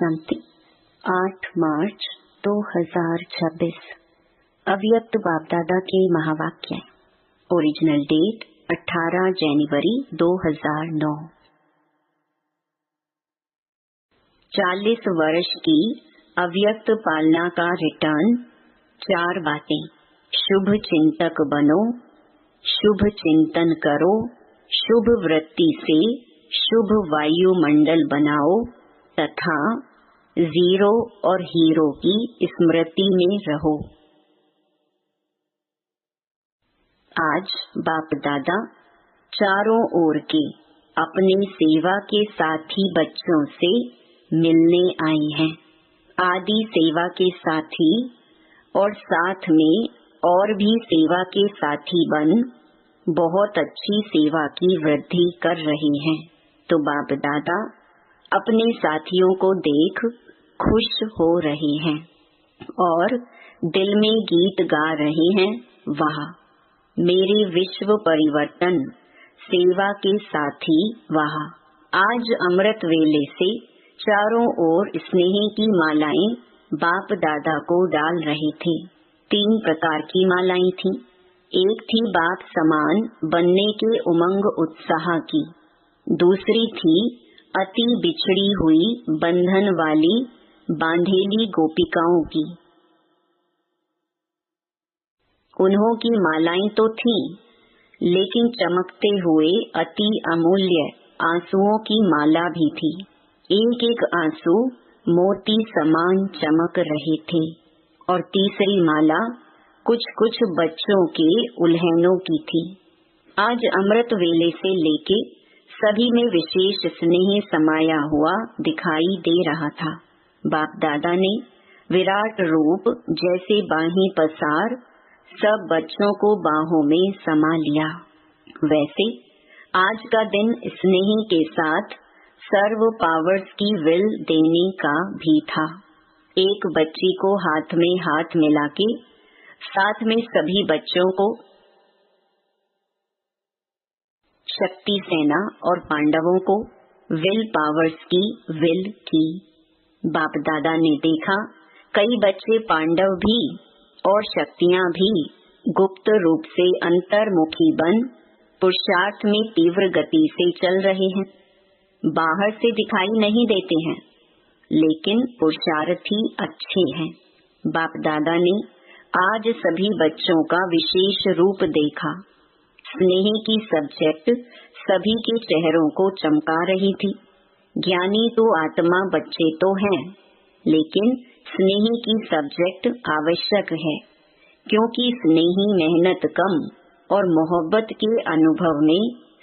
शांति 8 मार्च 2026 अव्यक्त बापदादा के महावाक्य। ओरिजिनल डेट 18 जनवरी 2009। 40 वर्ष की अव्यक्त पालना का रिटर्न। 4 बातें। शुभ चिंतक बनो, शुभ चिंतन करो, शुभ वृत्ति से शुभ वायुमंडल बनाओ तथा जीरो और हीरो की स्मृति में रहो। आज बाप दादा चारों ओर के अपने सेवा के साथी बच्चों से मिलने आए हैं। आदि सेवा के साथी और साथ में और भी सेवा के साथी बन बहुत अच्छी सेवा की वृद्धि कर रहे हैं। तो बाप दादा अपने साथियों को देख खुश हो रहे हैं और दिल में गीत गा रहे हैं, वाह मेरे विश्व परिवर्तन सेवा के साथी वाह। आज अमृत वेले से चारों ओर स्नेह की मालाएं बाप दादा को डाल रहे थे। 3 प्रकार की मालाएं थीं। एक थी बाप समान बनने के उमंग उत्साह की, दूसरी थी अति बिछड़ी हुई बंधन वाली बांधेली गोपिकाओं की। उन्हों की मालाएं तो थीं, लेकिन चमकते हुए अति अमूल्य आंसुओं की माला भी थी। एक एक आंसू मोती समान चमक रहे थे। और तीसरी माला कुछ कुछ बच्चों के उल्हनों की थी। आज अमृत वेले से लेके सभी में विशेष स्नेह समाया हुआ दिखाई दे रहा था। बाप दादा ने विराट रूप जैसे बाहें पसार सब बच्चों को बाहों में समा लिया। वैसे आज का दिन स्नेह के साथ सर्व पावर्स की विल देने का भी था। एक बच्ची को हाथ में हाथ मिला के साथ में सभी बच्चों को शक्ति सेना और पांडवों को विल पावर्स की विल की। बाप दादा ने देखा कई बच्चे पांडव भी और शक्तियां भी गुप्त रूप से अंतर्मुखी बन पुरुषार्थ में तीव्र गति से चल रहे हैं। बाहर से दिखाई नहीं देते हैं, लेकिन पुरुषार्थी अच्छे हैं। बाप दादा ने आज सभी बच्चों का विशेष रूप देखा। स्नेह की सब्जेक्ट सभी के चेहरों को चमका रही थी। ज्ञानी तो आत्मा बच्चे तो हैं, लेकिन स्नेह की सब्जेक्ट आवश्यक है, क्योंकि स्नेही मेहनत कम और मोहब्बत के अनुभव में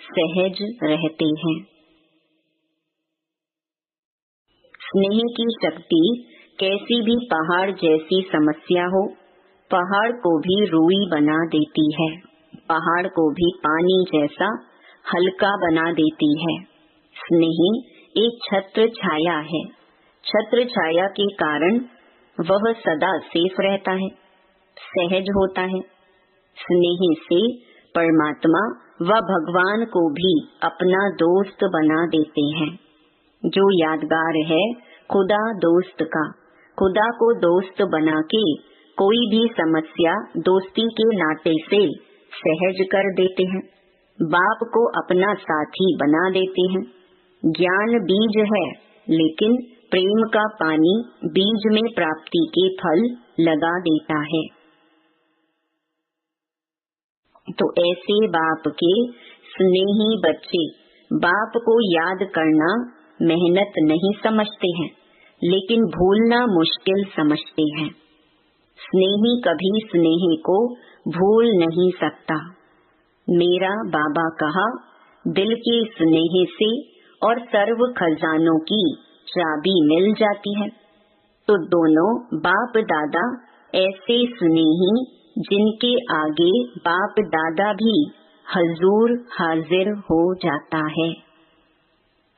सहज रहते हैं। स्नेह की शक्ति कैसी भी पहाड़ जैसी समस्या हो, पहाड़ को भी रूई बना देती है, पहाड़ को भी पानी जैसा हल्का बना देती है। स्नेह एक छत्र छाया है। छत्र छाया के कारण वह सदा सेफ रहता है, सहज होता है। स्नेह से परमात्मा व भगवान को भी अपना दोस्त बना देते हैं। जो यादगार है खुदा दोस्त का, खुदा को दोस्त बना के कोई भी समस्या दोस्ती के नाते से सहज कर देते हैं। बाप को अपना साथी बना देते हैं। ज्ञान बीज है, लेकिन प्रेम का पानी बीज में प्राप्ति के फल लगा देता है। तो ऐसे बाप के स्नेही बच्चे बाप को याद करना मेहनत नहीं समझते हैं, लेकिन भूलना मुश्किल समझते हैं। स्नेही कभी स्नेह को भूल नहीं सकता। मेरा बाबा कहा, दिल के स्नेह से और सर्व खजानों की चाबी मिल जाती है। तो दोनों बाप दादा ऐसे स्नेही जिनके आगे बाप दादा भी हजूर हाजिर हो जाता है।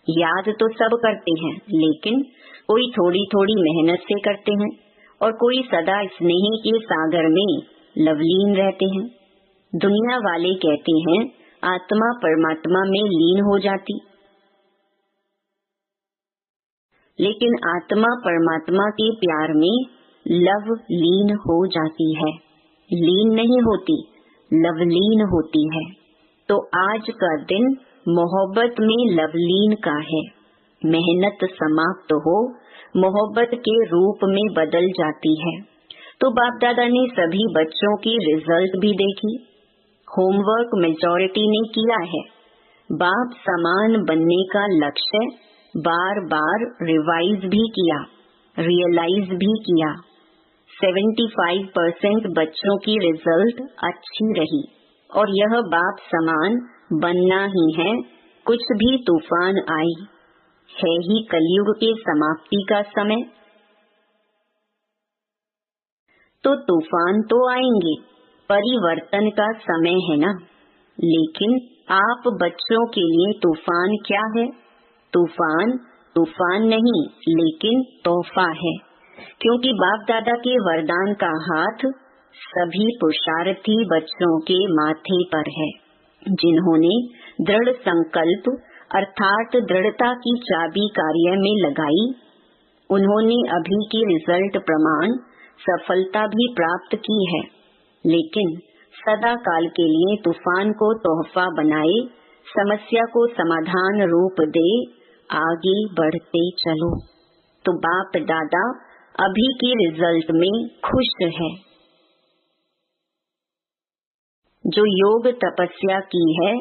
याद तो सब करते हैं, लेकिन कोई थोड़ी थोड़ी मेहनत से करते हैं और कोई सदा स्नेह के सागर में लवलीन रहते हैं। दुनिया वाले कहते हैं आत्मा परमात्मा में लीन हो जाती, लेकिन आत्मा परमात्मा के प्यार में लव लीन हो जाती है। लीन नहीं होती, लवलीन होती है। तो आज का दिन मोहब्बत में लवलीन का है। मेहनत समाप्त हो मोहब्बत के रूप में बदल जाती है। तो बाप दादा ने सभी बच्चों की रिजल्ट भी देखी। होमवर्क मेजॉरिटी ने किया है। बाप समान बनने का लक्ष्य बार बार रिवाइज भी किया, रियलाइज भी किया। 75% बच्चों की रिजल्ट अच्छी रही और यह बाप समान बनना ही है। कुछ भी तूफान आई है ही कलयुग के समाप्ति का समय। तो तूफान तो आएंगे, परिवर्तन का समय है ना। लेकिन आप बच्चों के लिए तूफान क्या है? तूफान तूफान नहीं, लेकिन तोहफा है। क्योंकि बाप दादा के वरदान का हाथ सभी पुरुषार्थी बच्चों के माथे पर है, जिन्होंने दृढ़ संकल्प अर्थात दृढ़ता की चाबी कार्य में लगाई। उन्होंने अभी की रिजल्ट प्रमाण सफलता भी प्राप्त की है। लेकिन सदा काल के लिए तूफान को तोहफा बनाए, समस्या को समाधान रूप दे, आगे बढ़ते चलो। तो बाप दादा अभी की रिजल्ट में खुश है। जो योग तपस्या की है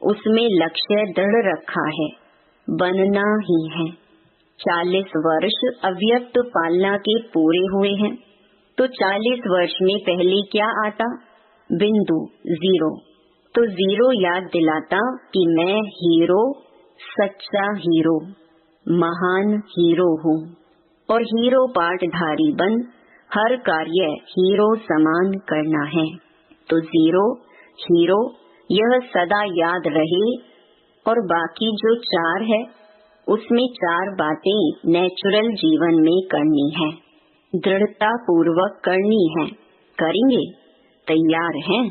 उसमें लक्ष्य दृढ़ रखा है, बनना ही है। 40 वर्ष अव्यक्त पालना के पूरे हुए हैं। तो 40 वर्ष में पहले क्या आता? बिंदु, जीरो। तो जीरो याद दिलाता कि मैं हीरो, सच्चा हीरो, महान हीरो हूँ और हीरो पाठधारी बन हर कार्य हीरो समान करना है। तो जीरो, हीरो यह सदा याद रहे। और बाकी जो 4 है उसमें 4 बातें नेचुरल जीवन में करनी है, दृढ़ता पूर्वक करनी है। करेंगे? तैयार हैं?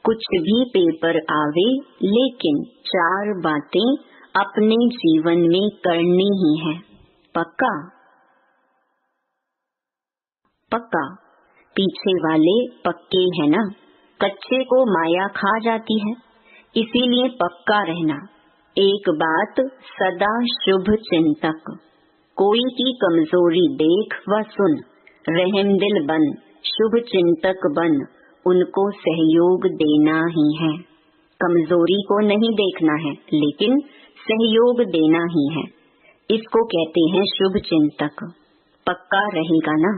कुछ भी पेपर आवे, लेकिन 4 बातें अपने जीवन में करनी ही है। पक्का? पक्का। पीछे वाले पक्के हैं ना। कच्चे को माया खा जाती है, इसीलिए पक्का रहना। एक बात सदा शुभ चिंतक, कोई की कमजोरी देख व सुन, रहमदिल बन, शुभ चिंतक बन, उनको सहयोग देना ही है। कमजोरी को नहीं देखना है, लेकिन सहयोग देना ही है। इसको कहते हैं शुभ चिंतक। पक्का रहेगा ना?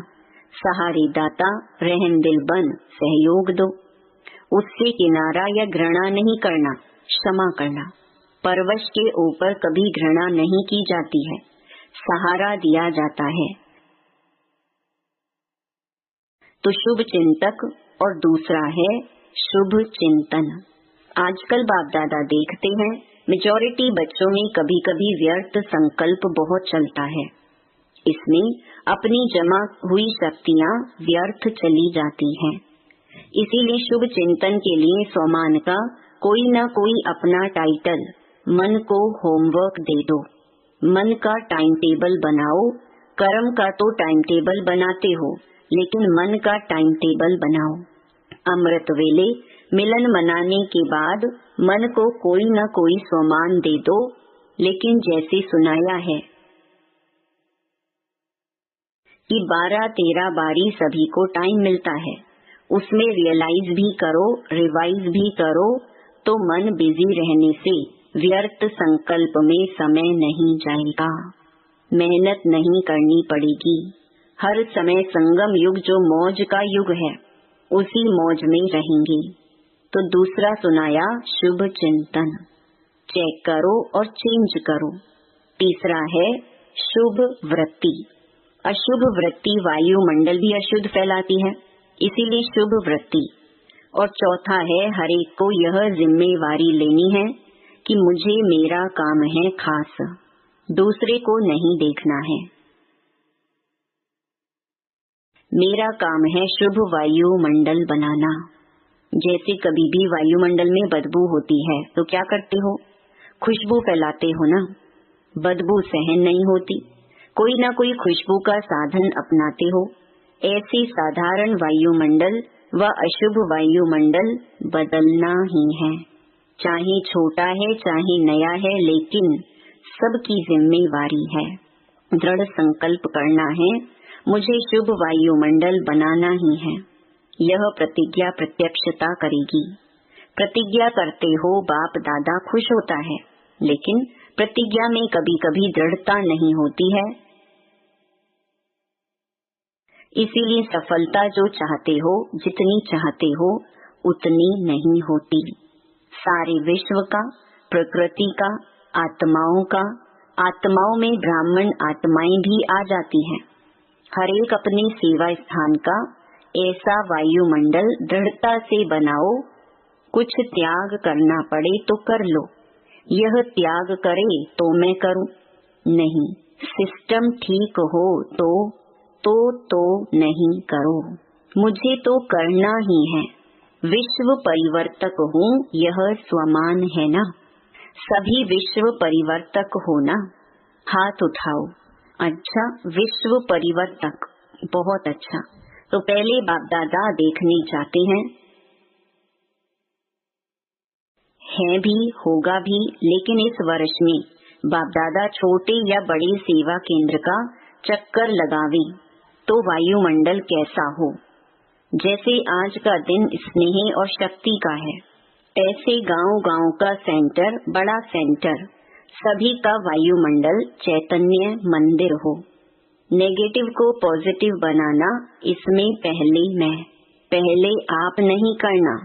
सहारे दाता, रहमदिल बन, सहयोग दो। उससे किनारा या घृणा नहीं करना, क्षमा करना। परवश के ऊपर कभी घृणा नहीं की जाती है, सहारा दिया जाता है। तो शुभ चिंतक और दूसरा है शुभ चिंतन। आजकल बाप दादा देखते हैं मेजॉरिटी बच्चों में कभी कभी व्यर्थ संकल्प बहुत चलता है। इसमें अपनी जमा हुई शक्तियाँ व्यर्थ चली जाती हैं। इसीलिए शुभ चिंतन के लिए स्वमान का कोई न कोई अपना टाइटल मन को होमवर्क दे दो। मन का टाइम टेबल बनाओ। कर्म का तो टाइम टेबल बनाते हो, लेकिन मन का टाइम टेबल बनाओ। अमृत वेले मिलन मनाने के बाद मन को कोई न कोई स्वमान दे दो। लेकिन जैसे सुनाया है कि 12-13 बारी सभी को टाइम मिलता है, उसमें रियलाइज भी करो, रिवाइज भी करो, तो मन बिजी रहने से व्यर्थ संकल्प में समय नहीं जाएगा, मेहनत नहीं करनी पड़ेगी। हर समय संगम युग जो मौज का युग है, उसी मौज में रहेंगे। तो दूसरा सुनाया शुभ चिंतन, चेक करो और चेंज करो। तीसरा है शुभ वृत्ति। अशुभ वृत्ति वायुमंडल भी अशुद्ध फैलाती है, इसीलिए शुभ वृत्ति। और चौथा है हर एक को यह जिम्मेवारी लेनी है कि मुझे मेरा काम है खास, दूसरे को नहीं देखना है। मेरा काम है शुभ वायुमंडल बनाना। जैसे कभी भी वायुमंडल में बदबू होती है तो क्या करते हो? खुशबू फैलाते हो ना। बदबू सहन नहीं होती कोई न कोई खुशबू का साधन अपनाते हो। ऐसे साधारण वायुमंडल व अशुभ वायुमंडल बदलना ही है। चाहे छोटा है चाहे नया है, लेकिन सबकी जिम्मेवारी है। दृढ़ संकल्प करना है, मुझे शुभ वायुमंडल बनाना ही है। यह प्रतिज्ञा प्रत्यक्षता करेगी। प्रतिज्ञा करते हो, बाप दादा खुश होता है, लेकिन प्रतिज्ञा में कभी कभी दृढ़ता नहीं होती है। इसीलिए सफलता जो चाहते हो, जितनी चाहते हो, उतनी नहीं होती। सारे विश्व का, प्रकृति का, आत्माओं का, आत्माओं में ब्राह्मण आत्माएं भी आ जाती हैं। हर एक अपने सेवा स्थान का ऐसा वायुमंडल दृढ़ता से बनाओ। कुछ त्याग करना पड़े तो कर लो। यह त्याग करे तो मैं करूं, नहीं। सिस्टम ठीक हो तो नहीं करो। मुझे तो करना ही है। विश्व परिवर्तक हूँ, यह स्वमान है ना। सभी विश्व परिवर्तक हो ना। हाथ उठाओ। अच्छा, विश्व परिवर्तक, बहुत अच्छा। तो पहले बाप दादा देखने जाते हैं भी, होगा भी, लेकिन इस वर्ष में बाप दादा छोटे या बड़े सेवा केंद्र का चक्कर लगावे तो वायुमंडल कैसा हो। जैसे आज का दिन स्नेह और शक्ति का है, ऐसे गांव गांव का सेंटर, बड़ा सेंटर, सभी का वायुमंडल चैतन्य मंदिर हो। नेगेटिव को पॉजिटिव बनाना, इसमें पहले आप नहीं करना,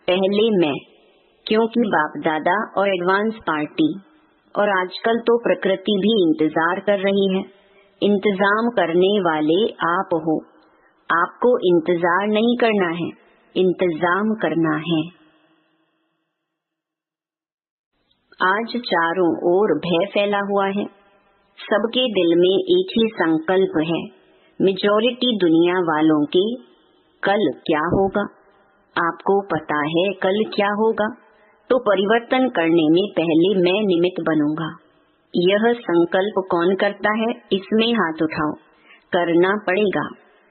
पहले मैं। क्योंकि बाप दादा और एडवांस पार्टी और आजकल तो प्रकृति भी इंतजार कर रही है। इंतजाम करने वाले आप हो। आपको इंतजार नहीं करना है, इंतजाम करना है। आज चारों ओर भय फैला हुआ है। सबके दिल में एक ही संकल्प है, मेजॉरिटी दुनिया वालों के, कल क्या होगा। आपको पता है कल क्या होगा, तो परिवर्तन करने में पहले मैं निमित्त बनूंगा। यह संकल्प कौन करता है, इसमें हाथ उठाओ। करना पड़ेगा,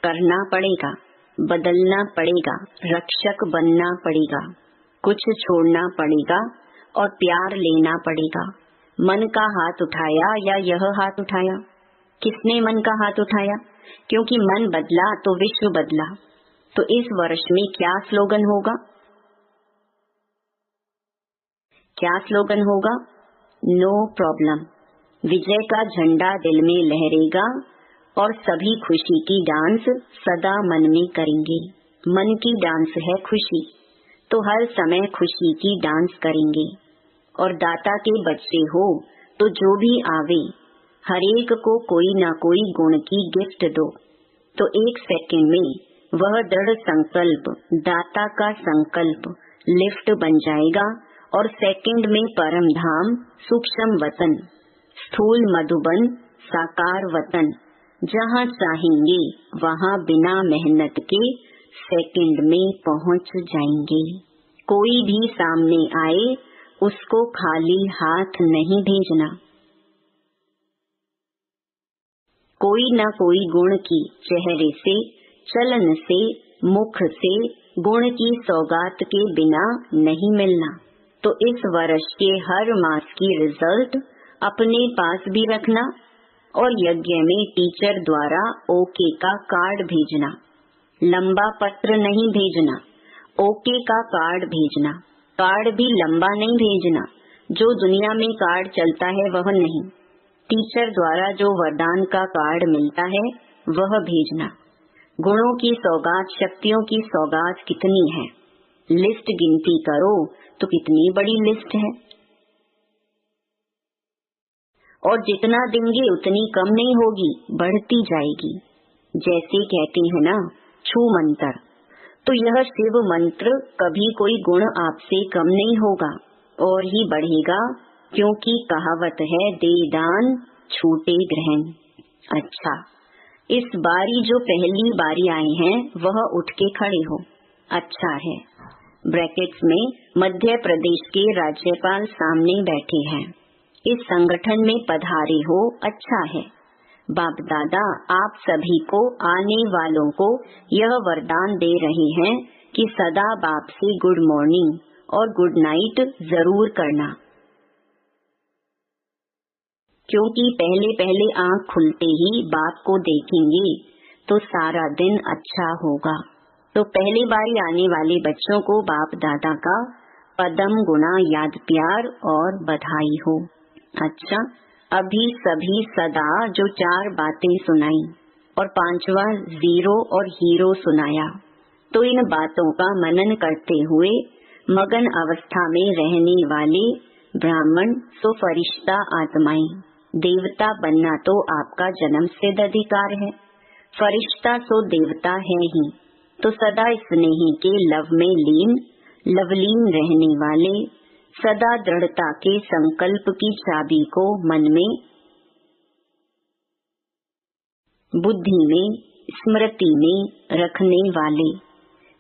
करना पड़ेगा, बदलना पड़ेगा, रक्षक बनना पड़ेगा, कुछ छोड़ना पड़ेगा और प्यार लेना पड़ेगा। मन का हाथ उठाया या यह हाथ उठाया? किसने मन का हाथ उठाया? क्योंकि मन बदला तो विश्व बदला। तो इस वर्ष में क्या स्लोगन होगा? क्या स्लोगन होगा? No problem. विजय का झंडा दिल में लहरेगा और सभी खुशी की डांस सदा मन में करेंगे। मन की डांस है खुशी, तो हर समय खुशी की डांस करेंगे। और दाता के बच्चे हो तो जो भी आवे, हर एक को कोई ना कोई गुण की गिफ्ट दो। तो 1 सेकंड में वह दृढ़ संकल्प, दाता का संकल्प लिफ्ट बन जाएगा और सेकंड में परम धाम, सूक्ष्म वतन, स्थूल मधुबन, साकार वतन, जहाँ चाहेंगे वहाँ बिना मेहनत के सेकंड में पहुँच जाएंगे। कोई भी सामने आए उसको खाली हाथ नहीं भेजना। कोई न कोई गुण की चेहरे से, चलन से, मुख से गुण की सौगात के बिना नहीं मिलना। तो इस वर्ष के हर मास की रिजल्ट अपने पास भी रखना और यज्ञ में टीचर द्वारा ओके का कार्ड भेजना। लंबा पत्र नहीं भेजना, ओके का कार्ड भेजना। कार्ड भी लंबा नहीं भेजना, जो दुनिया में कार्ड चलता है वह नहीं। टीचर द्वारा जो वरदान का कार्ड मिलता है वह भेजना। गुणों की सौगात, शक्तियों की सौगात कितनी है, लिस्ट गिनती करो तो कितनी बड़ी लिस्ट है। और जितना देंगे उतनी कम नहीं होगी, बढ़ती जाएगी। जैसे कहते हैं ना, छू मंत्र, तो यह शिव मंत्र कभी कोई गुण आपसे कम नहीं होगा और ही बढ़ेगा, क्योंकि कहावत है दे दान छूटे ग्रहण। अच्छा, इस बारी जो पहली बारी आए हैं वह उठ के खड़े हो। अच्छा है। ब्रैकेट्स में मध्य प्रदेश के राज्यपाल सामने बैठे हैं। इस संगठन में पधारे हो, अच्छा है। बाप दादा आप सभी को, आने वालों को यह वरदान दे रहे हैं कि सदा बाप से गुड मॉर्निंग और गुड नाइट जरूर करना, क्योंकि पहले पहले आँख खुलते ही बाप को देखेंगे तो सारा दिन अच्छा होगा। तो पहली बारी आने वाले बच्चों को बाप दादा का पदम गुणा याद प्यार और बधाई हो। अच्छा, अभी सभी सदा जो 4 बातें सुनाई और 5वां जीरो और हीरो सुनाया, तो इन बातों का मनन करते हुए मगन अवस्था में रहने वाले ब्राह्मण सो फरिश्ता आत्माएं, देवता बनना तो आपका जन्म सिद्ध अधिकार है, फरिश्ता सो देवता है ही, तो सदा स्नेह के लव में लीन लवलीन रहने वाले, सदा दृढ़ता के संकल्प की चाबी को मन में, बुद्धि में, स्मृति में रखने वाले,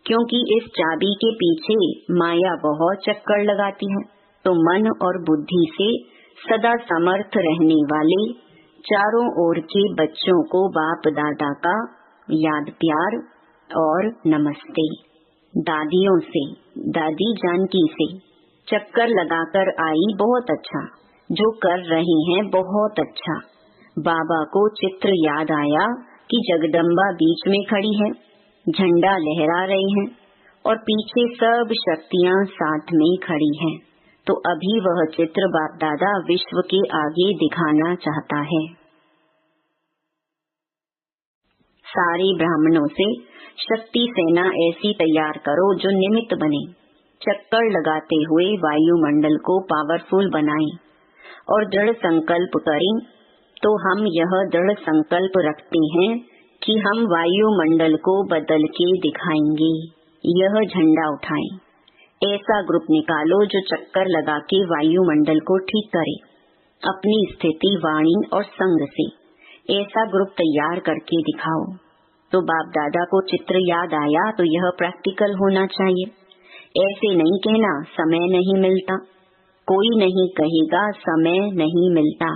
क्योंकि इस चाबी के पीछे माया बहुत चक्कर लगाती है, तो मन और बुद्धि से सदा समर्थ रहने वाले चारों ओर के बच्चों को बाप दादा का याद प्यार और नमस्ते। दादियों से, दादी जानकी से चक्कर लगाकर आई, बहुत अच्छा, जो कर रही हैं बहुत अच्छा। बाबा को चित्र याद आया कि जगदम्बा बीच में खड़ी है, झंडा लहरा रही हैं और पीछे सब शक्तियां साथ में खड़ी हैं, तो अभी वह चित्र बाप दादा विश्व के आगे दिखाना चाहता है। सारे ब्राह्मणों से शक्ति सेना ऐसी तैयार करो जो निमित्त बने, चक्कर लगाते हुए वायुमंडल को पावरफुल बनाएं और दृढ़ संकल्प करें। तो हम यह दृढ़ संकल्प रखते हैं कि हम वायुमंडल को बदल के दिखाएंगे, यह झंडा उठाएं। ऐसा ग्रुप निकालो जो चक्कर लगा के वायुमंडल को ठीक करे, अपनी स्थिति वाणी और संग से ऐसा ग्रुप तैयार करके दिखाओ। तो बाप दादा को चित्र याद आया तो यह प्रैक्टिकल होना चाहिए। ऐसे नहीं कहना समय नहीं मिलता, कोई नहीं कहेगा समय नहीं मिलता,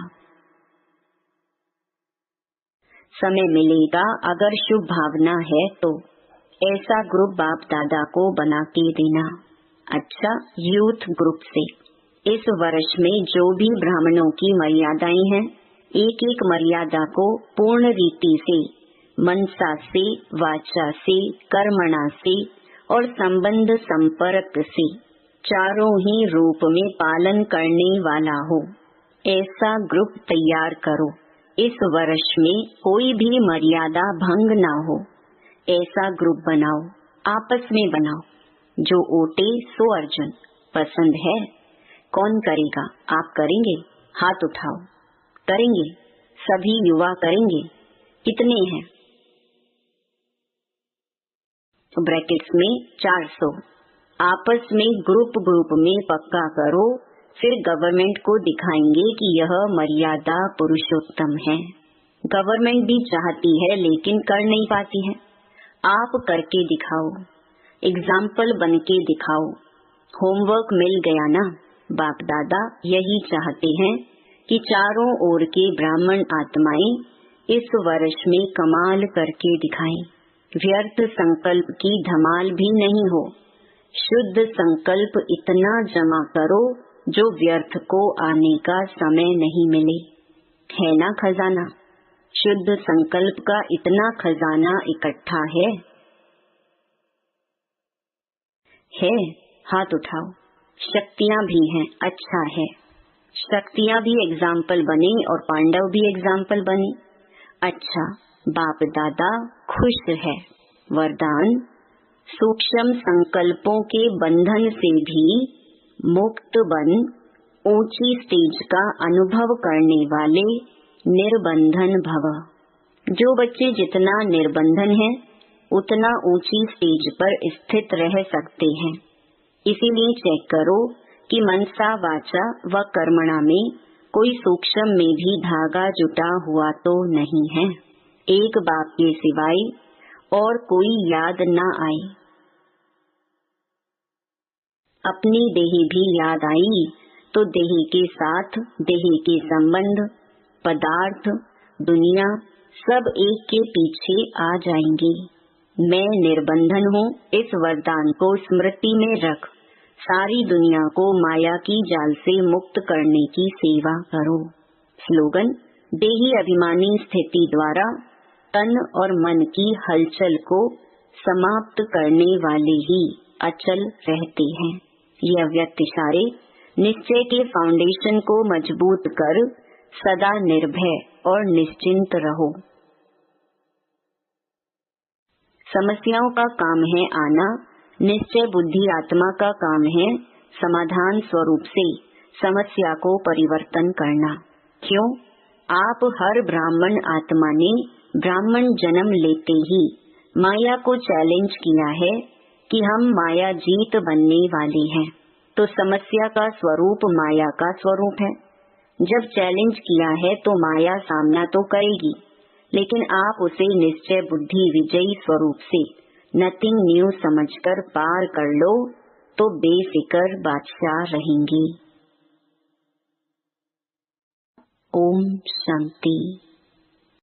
समय मिलेगा अगर शुभ भावना है तो। ऐसा ग्रुप बाप दादा को बना के देना। अच्छा, यूथ ग्रुप से इस वर्ष में जो भी ब्राह्मणों की मर्यादाएं हैं, एक एक मर्यादा को पूर्ण रीति से, मनसा से, वाचा से, कर्मणा से और संबंध संपर्क से चारों ही रूप में पालन करने वाला हो, ऐसा ग्रुप तैयार करो। इस वर्ष में कोई भी मर्यादा भंग ना हो, ऐसा ग्रुप बनाओ, आपस में बनाओ। जो ओटे सो अर्जुन, पसंद है? कौन करेगा? आप करेंगे? हाथ उठाओ। करेंगे? सभी युवा करेंगे? कितने हैं? ब्रैकेट्स में 400। आपस में ग्रुप में पक्का करो, फिर गवर्नमेंट को दिखाएंगे कि यह मर्यादा पुरुषोत्तम है। गवर्नमेंट भी चाहती है लेकिन कर नहीं पाती है। आप करके दिखाओ, एग्जाम्पल बन के दिखाओ। होमवर्क मिल गया ना। बाप दादा यही चाहते हैं कि चारों ओर के ब्राह्मण आत्माएं इस वर्ष में कमाल करके दिखाएं। व्यर्थ संकल्प की धमाल भी नहीं हो। शुद्ध संकल्प इतना जमा करो जो व्यर्थ को आने का समय नहीं मिले। है ना खजाना? शुद्ध संकल्प का इतना खजाना इकट्ठा है? हाथ उठाओ। शक्तियाँ भी हैं, अच्छा है। शक्तियाँ भी एग्जाम्पल बने और पांडव भी एग्जाम्पल बने। अच्छा, बाप दादा खुश है। वरदान, सूक्ष्म संकल्पों के बंधन से भी मुक्त बन ऊंची स्टेज का अनुभव करने वाले निर्बंधन भव। जो बच्चे जितना निर्बंधन है उतना ऊंची स्टेज पर स्थित रह सकते हैं। इसीलिए चेक करो कि मनसा वाचा व कर्मणा में कोई सूक्ष्म में भी धागा जुटा हुआ तो नहीं है। एक बाप के सिवाय और कोई याद न आए। अपनी देह भी याद आई तो देह के साथ देह के संबंध, पदार्थ दुनिया सब एक के पीछे आ जाएंगे। मैं निर्बंधन हूँ, इस वरदान को स्मृति में रख। सारी दुनिया को माया की जाल से मुक्त करने की सेवा करो। स्लोगन: देही अभिमानी स्थिति द्वारा तन और मन की हलचल को समाप्त करने वाले ही अचल रहते हैं। ये अव्यक्त इशारे निश्चय के फाउंडेशन को मजबूत कर सदा निर्भय और निश्चिंत रहो। समस्याओं का काम है आना, निश्चय बुद्धि आत्मा का काम है समाधान स्वरूप से समस्या को परिवर्तन करना। क्यों? आप हर ब्राह्मण आत्मा ने ब्राह्मण जन्म लेते ही माया को चैलेंज किया है कि हम माया जीत बनने वाले हैं। तो समस्या का स्वरूप माया का स्वरूप है। जब चैलेंज किया है तो माया सामना तो करेगी, लेकिन आप उसे निश्चय बुद्धि विजयी स्वरूप से नथिंग न्यू समझकर पार कर लो तो बेफिक्र बादशाह रहेंगे। ओम शांति।